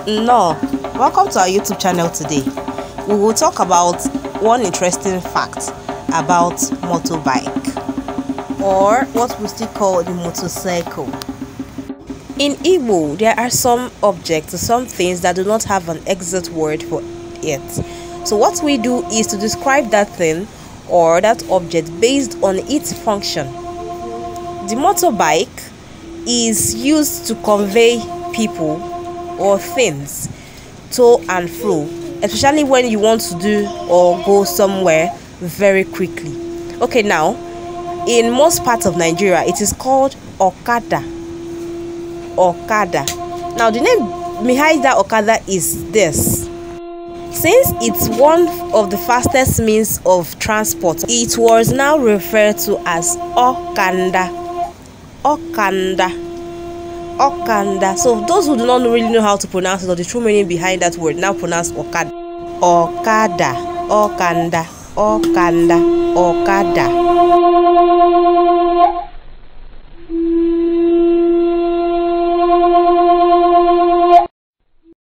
No, welcome to our YouTube channel. Today we will talk about one interesting fact about motorbike, or what we still call the motorcycle. In Igbo, there are some objects, some things that do not have an exact word for it. So what we do is to describe that thing or that object based on its function. The motorbike is used to convey people or things to and fro, especially when you want to do or go somewhere very quickly. Okay, now in most parts of Nigeria it is called Okada. Now the name behind that Okada is this: since it's one of the fastest means of transport, it was now referred to as Okanda. So those who do not really know how to pronounce it or the true meaning behind that word now pronounce Okada. Okada.